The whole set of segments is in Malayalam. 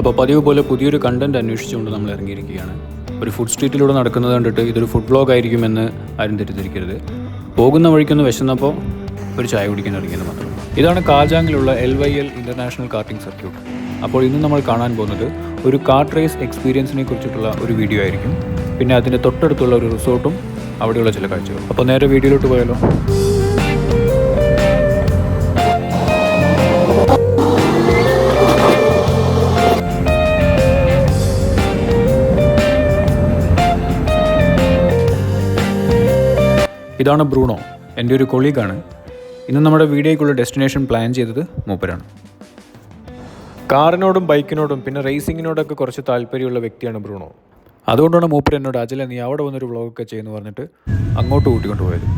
അപ്പോൾ പതിവ് പോലെ പുതിയൊരു കണ്ടന്റ് അന്വേഷിച്ചുകൊണ്ട് നമ്മൾ ഇറങ്ങിയിരിക്കുകയാണ്. ഒരു ഫുഡ് സ്ട്രീറ്റിലൂടെ നടക്കുന്നത് കണ്ടിട്ട് ഇതൊരു ഫുഡ് വ്ളോഗ് ആയിരിക്കുമെന്ന് ആരും തെറ്റിദ്ധരിക്കരുത്. പോകുന്ന വഴിക്കൊന്ന് വിശന്നപ്പോൾ ഒരു ചായ കുടിക്കാൻ ഇറങ്ങിയെന്ന് മാത്രം. ഇതാണ് കാജാങ്ങിലുള്ള LYL ഇൻ്റർനാഷണൽ കാർട്ടിംഗ് സർക്യൂട്ട്. അപ്പോൾ ഇന്ന് നമ്മൾ കാണാൻ പോകുന്നത് ഒരു കാർട്ട് റേസ് എക്സ്പീരിയൻസിനെ കുറിച്ചിട്ടുള്ള ഒരു വീഡിയോ ആയിരിക്കും. പിന്നെ അതിൻ്റെ തൊട്ടടുത്തുള്ള ഒരു റിസോർട്ടും അവിടെയുള്ള ചില കാഴ്ചകൾ. അപ്പോൾ നേരെ വീഡിയോയിലോട്ട് പോയാലോ. ഇതാണ് ബ്രൂണോ, എൻ്റെ ഒരു കൊളീഗാണ്. ഇന്ന് നമ്മുടെ വീഡിയോയ്ക്കുള്ള ഡെസ്റ്റിനേഷൻ പ്ലാൻ ചെയ്തത് മൂപ്പരാണ്. കാറിനോടും ബൈക്കിനോടും പിന്നെ റേസിങ്ങിനോടൊക്കെ കുറച്ച് താല്പര്യമുള്ള വ്യക്തിയാണ് ബ്രൂണോ. അതുകൊണ്ടാണ് മൂപ്പർ എന്നോട് അജല നീ അവിടെ വന്നൊരു വ്ളോഗൊക്കെ ചെയ്യുന്നു പറഞ്ഞിട്ട് അങ്ങോട്ട് കൂട്ടിക്കൊണ്ട് പോയത്.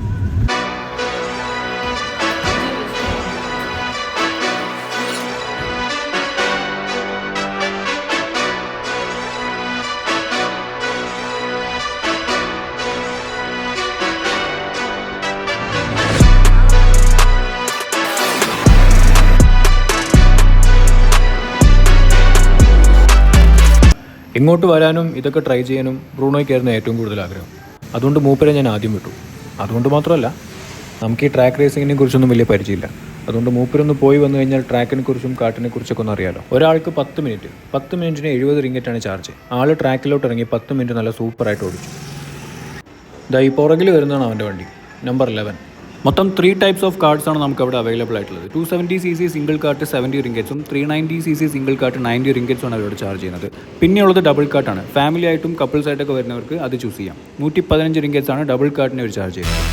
ഇങ്ങോട്ട് വരാനും ഇതൊക്കെ ട്രൈ ചെയ്യാനും ബ്രൂണോയ്ക്കായിരുന്നു ഏറ്റവും കൂടുതൽ ആഗ്രഹം. അതുകൊണ്ട് മൂപ്പരെ ഞാൻ ആദ്യം വിട്ടു. അതുകൊണ്ട് മാത്രമല്ല, നമുക്ക് ഈ ട്രാക്ക് റേസിങ്ങിനെ കുറിച്ചൊന്നും വലിയ പരിചയമില്ല. അതുകൊണ്ട് മൂപ്പരൊന്ന് പോയി വന്നു കഴിഞ്ഞാൽ ട്രാക്കിനെ കുറിച്ചും കാട്ടിനെ കുറിച്ചൊക്കെ ഒന്ന് അറിയാലോ. ഒരാൾക്ക് 10 മിനിറ്റിന് 70 റിംഗറ്റാണ് ചാർജ്. ആൾ ട്രാക്കിലോട്ട് ഇറങ്ങി 10 മിനിറ്റ് നല്ല സൂപ്പറായിട്ട് ഓടിച്ചു. ദാ ഈ പുറകിൽ വരുന്നതാണ് അവൻ്റെ വണ്ടി, നമ്പർ 11. മൊത്തം 3 ടൈപ്സ് ഓഫ് കാർഡ്സ് ആണ് നമുക്ക് അവിടെ അവൈലബിൾ ആയിട്ടുള്ളത്. 270cc single cart 70 റിംഗറ്റ്സും 390cc single cart 90 റിംഗറ്റ്സും ആണ് അവരോട് ചാർജ് ചെയ്യുന്നത്. പിന്നെയുള്ളത് ഡബിൾ കാർട്ടാണ്. ഫാമിലി ആയിട്ടും കപ്പിൾസ് ആയിട്ടൊക്കെ വരുന്നവർക്ക് അത് ചൂസ് ചെയ്യാം. 115 റിംഗറ്റ്സ് ആണ് ഡബിൾ കാർട്ടിന് അവർ ചാർജ് ചെയ്യുന്നത്.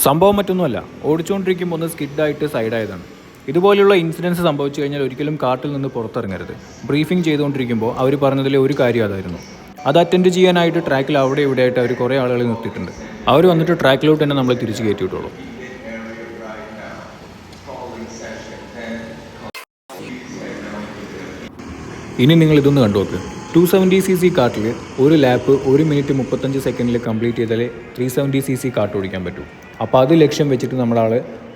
സംഭവം മറ്റൊന്നുമല്ല, ഓടിച്ചുകൊണ്ടിരിക്കുമ്പോൾ ഒന്ന് സ്കിഡായിട്ട് സൈഡായതാണ്. ഇതുപോലെയുള്ള ഇൻസിഡൻസ് സംഭവിച്ചു കഴിഞ്ഞാൽ ഒരിക്കലും കാട്ടിൽ നിന്ന് പുറത്തിറങ്ങരുത്. ബ്രീഫിംഗ് ചെയ്തുകൊണ്ടിരിക്കുമ്പോൾ അവർ പറഞ്ഞതിലെ ഒരു കാര്യം അതായിരുന്നു. അത് അറ്റൻഡ് ചെയ്യാനായിട്ട് ട്രാക്കിൽ അവിടെ ഇവിടെ ആയിട്ട് അവർ കുറേ ആളുകൾ നിർത്തിയിട്ടുണ്ട്. അവർ വന്നിട്ട് ട്രാക്കിലോട്ട് തന്നെ നമ്മളെ തിരിച്ച് കയറ്റി വിട്ടോളൂ. ഇനി നിങ്ങൾ ഇതൊന്ന് കണ്ടു നോക്ക്. 270cc കാർട്ടിൽ ഒരു ലാപ്പ് 1 മിനിറ്റ് 35 സെക്കൻഡിൽ കംപ്ലീറ്റ് ചെയ്താലേ 370cc കാർട്ട് ഓടിക്കാൻ പറ്റൂ. അപ്പോൾ അത് ലക്ഷ്യം വെച്ചിട്ട് നമ്മളാൾ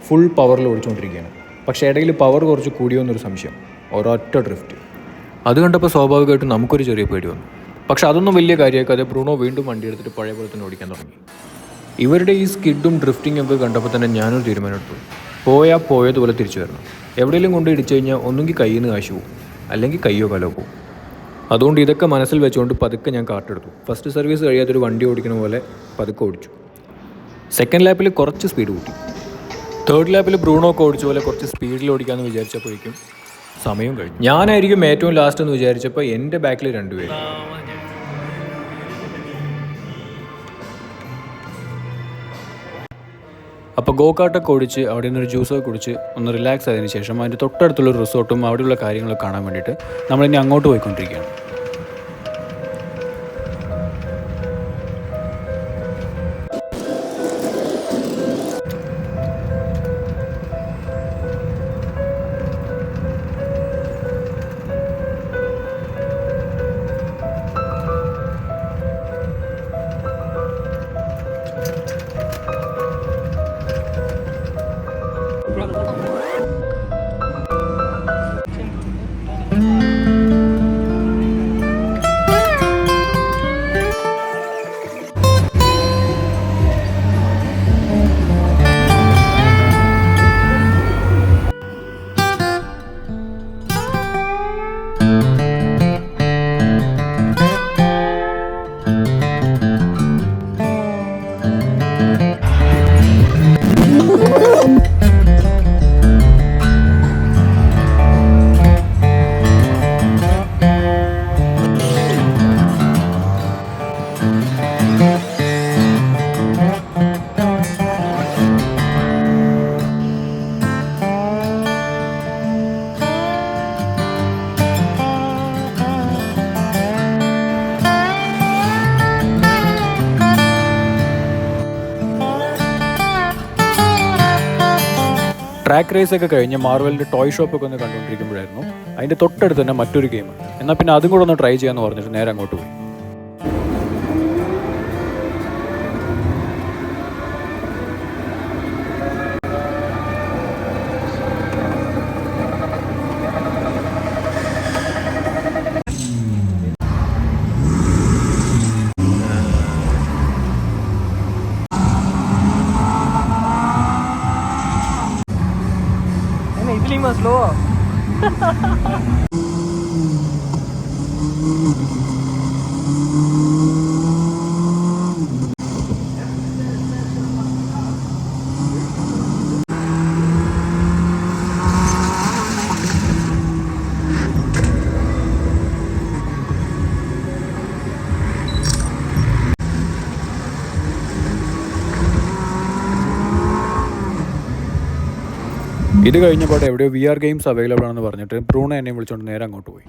ഫുൾ പവറിൽ ഓടിച്ചുകൊണ്ടിരിക്കുകയാണ്. പക്ഷേ ഇടയിൽ പവർ കുറച്ച് കൂടിയോ എന്നൊരു സംശയം. ഒരൊറ്റ ഡ്രിഫ്റ്റ്. അത് കണ്ടപ്പോൾ സ്വാഭാവികമായിട്ടും നമുക്കൊരു ചെറിയ പേടി വന്നു. പക്ഷെ അതൊന്നും വലിയ കാര്യമാക്കാതെ ബ്രൂണോ വീണ്ടും വണ്ടി എടുത്തിട്ട് പഴയ പോലെ തന്നെ ഓടിക്കാൻ തുടങ്ങി. ഇവരുടെ ഈ സ്കിഡും ഡ്രിഫ്റ്റിംഗ് ഒക്കെ കണ്ടപ്പോൾ തന്നെ ഞാനൊരു തീരുമാനമെടുത്തു. പോയതുപോലെ തിരിച്ചു വരണം. എവിടെയെങ്കിലും കൊണ്ട് ഇടിച്ചു കഴിഞ്ഞാൽ ഒന്നുകിൽ കയ്യിൽ നിന്ന് കാശ് പോകും, അല്ലെങ്കിൽ കയ്യോ കാലോ പോകും. അതുകൊണ്ട് ഇതൊക്കെ മനസ്സിൽ വെച്ചുകൊണ്ട് പതുക്കെ ഞാൻ കാർട്ടെടുത്തു. ഫസ്റ്റ് സർവീസ് കഴിയാത്തൊരു വണ്ടി ഓടിക്കണ പോലെ പതുക്കെ ഓടിച്ചു. സെക്കൻഡ് ലാപ്പിൽ കുറച്ച് സ്പീഡ് കൂട്ടി. തേർഡ് ലാപ്പിൽ ബ്രൂണോ ഒക്കെ ഓടിച്ച പോലെ കുറച്ച് സ്പീഡിൽ ഓടിക്കാമെന്ന് വിചാരിച്ചപ്പോഴേക്കും സമയം കഴിഞ്ഞു. ഞാനായിരിക്കും ഏറ്റവും ലാസ്റ്റ് എന്ന് വിചാരിച്ചപ്പോൾ എൻ്റെ ബാക്കിൽ 2 പേര്. അപ്പോൾ ഗോകാർട്ടൊക്കെ ഓടിച്ച് അവിടെ നിന്നൊരു ജ്യൂസൊക്കെ കുടിച്ച് ഒന്ന് റിലാക്സ് ആയതിനു ശേഷം അതിൻ്റെ തൊട്ടടുത്തുള്ളൊരു റിസോർട്ടും അവിടെയുള്ള കാര്യങ്ങളൊക്കെ കാണാൻ വേണ്ടിയിട്ട് നമ്മളിനി അങ്ങോട്ട് പോയിക്കൊണ്ടിരിക്കുകയാണ്. ട്രാക്ക് റേസ് ഒക്കെ കഴിഞ്ഞ് മാർവലിൻ്റെ ടോയ് ഷോപ്പൊക്കെ ഒന്ന് കണ്ടുകൊണ്ടിരിക്കുമ്പോഴായിരുന്നു അതിൻ്റെ തൊട്ടടുത്ത് തന്നെ മറ്റൊരു ഗെയിം. എന്നാൽ പിന്നെ അതും കൂടെ ഒന്ന് ട്രൈ ചെയ്യാമെന്ന് പറഞ്ഞിട്ട് നേരെ അങ്ങോട്ട് പോയി. slow. ഇത് കഴിഞ്ഞപ്പോൾ എവിടെയോ VR ഗെയിംസ് അവൈലബിൾ ആണെന്ന് പറഞ്ഞിട്ട് ബ്രൂണോ എന്നെ വിളിച്ചുകൊണ്ട് നേരെ അങ്ങോട്ട് പോയി.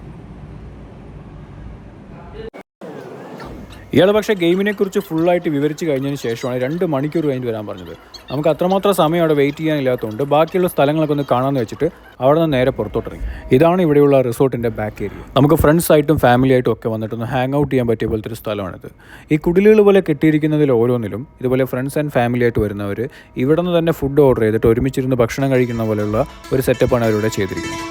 ഇയാൾ പക്ഷേ ഗെയിമിനെക്കുറിച്ച് ഫുള്ളായിട്ട് വിവരിച്ച് കഴിഞ്ഞതിന് ശേഷമാണ് 2 മണിക്കൂർ കഴിഞ്ഞ് വരാൻ പറഞ്ഞത്. നമുക്ക് അത്രമാത്രം സമയം അവിടെ വെയിറ്റ് ചെയ്യാനില്ലാത്തതുകൊണ്ട് ബാക്കിയുള്ള സ്ഥലങ്ങളൊക്കെ ഒന്ന് കാണാമെന്ന് വെച്ചിട്ട് അവിടെ നിന്ന് നേരെ പുറത്തോട്ടിറങ്ങി. ഇതാണ് ഇവിടെയുള്ള റിസോർട്ടിൻ്റെ ബാക്ക് ഏരിയ. നമുക്ക് ഫ്രണ്ട്സായിട്ടും ഫാമിലി ആയിട്ടും ഒക്കെ വന്നിട്ടൊന്ന് ഹാങ് ഔട്ട് ചെയ്യാൻ പറ്റിയ പോലത്തെ ഒരു സ്ഥലമാണിത്. ഈ കുടിലുകൾ പോലെ കെട്ടിയിരിക്കുന്നതിൽ ഓരോന്നിലും ഇതുപോലെ ഫ്രണ്ട്സ് ആൻഡ് ഫാമിലി ആയിട്ട് വരുന്നവർ ഇവിടെ നിന്ന് തന്നെ ഫുഡ് ഓർഡർ ചെയ്തിട്ട് ഒരുമിച്ചിരുന്ന് ഭക്ഷണം കഴിക്കുന്ന പോലെയുള്ള ഒരു സെറ്റപ്പാണ് അവരിവിടെ ചെയ്തിരിക്കുന്നത്.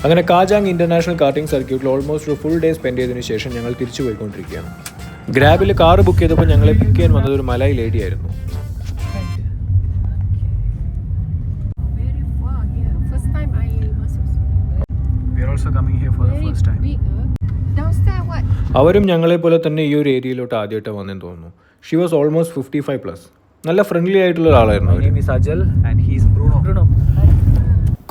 അങ്ങനെ കാജാങ് ഇൻ്റർനാഷണൽ കാർട്ടിംഗ് സർക്യൂട്ടിൽ ഓൾമോസ്റ്റ് ഒരു ഫുൾ ഡേ സ്പെൻഡ് ചെയ്തതിന് ശേഷം ഞങ്ങൾ തിരിച്ചു പോയിക്കൊണ്ടിരിക്കുകയാണ്. ഗ്രാബിൽ കാറ് ബുക്ക് ചെയ്തപ്പോൾ ഞങ്ങളെ പിക്ക് ചെയ്യാൻ വന്നത് ഒരു മലയാളി ലേഡി ആയിരുന്നു. അവരും ഞങ്ങളെപ്പോലെ തന്നെ ഈ ഒരു ഏരിയയിലോട്ട് ആദ്യമായിട്ട് വന്നെന്ന് തോന്നുന്നു. She was almost 55+. നല്ല ഫ്രണ്ട്ലി ആയിട്ടുള്ള ഒരാളായിരുന്നു.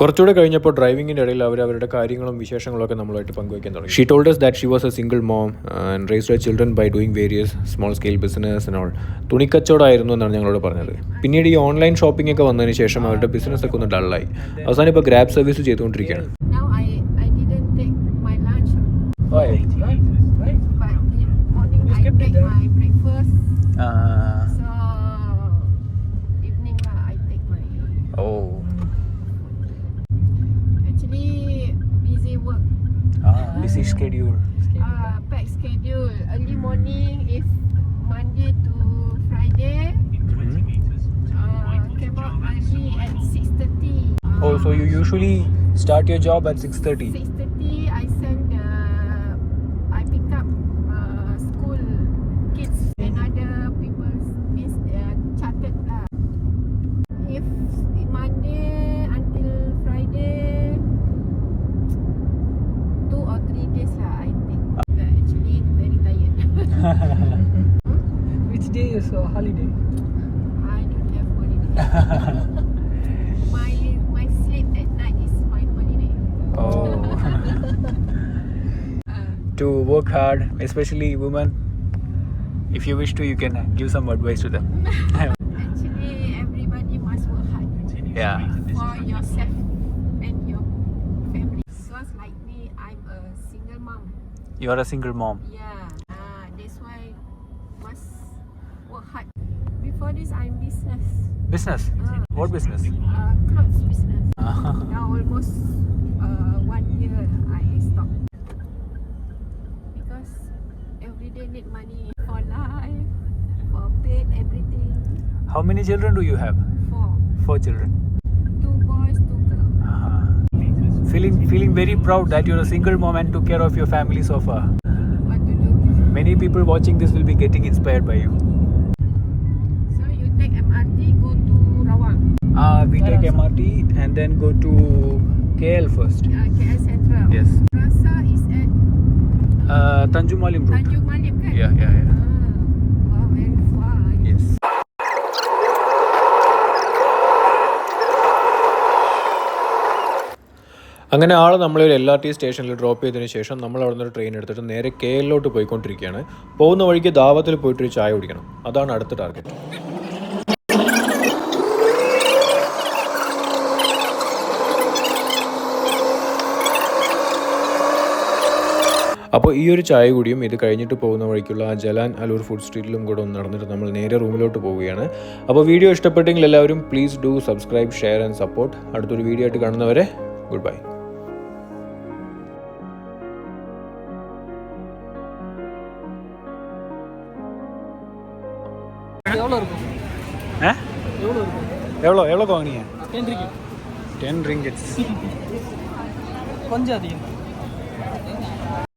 കുറച്ചുകൂടെ കഴിഞ്ഞപ്പോൾ ഡ്രൈവിങ്ങിൻ്റെ ഇടയിൽ അവരുടെ കാര്യങ്ങളും വിശേഷങ്ങളും ഒക്കെ നമ്മളുമായിട്ട് പങ്കുവയ്ക്കാൻ തുടങ്ങി. She told us that she was a single mom and raised her children by doing various small scale business and all. തുണിക്കച്ചവടമായിരുന്നു എന്നാണ് ഞങ്ങളോട് പറഞ്ഞത്. പിന്നീട് ഈ ഓൺലൈൻ ഷോപ്പിംഗ് ഒക്കെ വന്നതിന് ശേഷം അവരുടെ ബിസിനസ് ഒക്കെ ഒന്ന് ഡള്ളായി. അവസാനം ഇപ്പോൾ ഗ്രാബ് സർവീസ് ചെയ്തുകൊണ്ടിരിക്കുകയാണ്. Busy schedule. Packed schedule. Early morning, if Monday to Friday. Came out early at 6:30. Oh, so you usually start your job at 6:30? 6:30, I pick up school kids and other people miss their chartered lah. If Monday until Friday, 2 or 3 days lah, I think. Actually, very tired. Which day is holiday? I don't have holiday. My sleep at night is my holiday. Oh. To work hard, especially women. If you wish to, you can give some advice to them. Actually, everybody must work hard. Yeah. For yourself and your family. So like me, I'm a single mom. You are a single mom. Yeah. That's why must work hard. Before this, I'm business. Business? What business? Clothes business. Now almost 1 year I stopped. Because every day need money for life, for paid, everything. How many children do you have? 4. 4 children. 2 boys, 2 girls. Feeling very proud that you're a single mom and took care of your family so far. What to do? Many people watching this will be getting inspired by you. So you take MRT, go to Rawang. We take MRT and then go to KL first. KL Central. Yes. Rasa is at Tanjung Malim route. Tanjung Malim kan? Yeah. Wow, very far. Yes. അങ്ങനെ ആൾ നമ്മളെ ഒരു LRT സ്റ്റേഷനിൽ ഡ്രോപ്പ് ചെയ്തതിന് ശേഷം നമ്മൾ അവിടെ നിന്ന് ട്രെയിൻ എടുത്തിട്ട് നേരെ KLലോട്ട് പോയിക്കൊണ്ടിരിക്കുകയാണ്. പോകുന്ന വഴിക്ക് ദാവത്തിൽ പോയിട്ടൊരു ചായ കുടിക്കണം. അതാണ് അടുത്ത ടാർഗറ്റ്. അപ്പോൾ ഈ ഒരു ചായ കൂടിയും ഇത് കഴിഞ്ഞിട്ട് പോകുന്ന വഴിക്കുള്ള ആ ജലാൻ അലൂർ ഫുഡ് സ്ട്രീറ്റിലും കൂടെ ഒന്ന് നടന്നിട്ട് നമ്മൾ നേരെ റൂമിലോട്ട് പോവുകയാണ്. അപ്പോൾ വീഡിയോ ഇഷ്ടപ്പെട്ടെങ്കിൽ എല്ലാവരും please do subscribe, share and support. അടുത്തൊരു വീഡിയോ ആയിട്ട് കാണുന്നവരെ ഗുഡ് ബൈ. எவ்வளோ வாங்கினீங்க? 10 ringgits. கொஞ்சம் அதிகம்.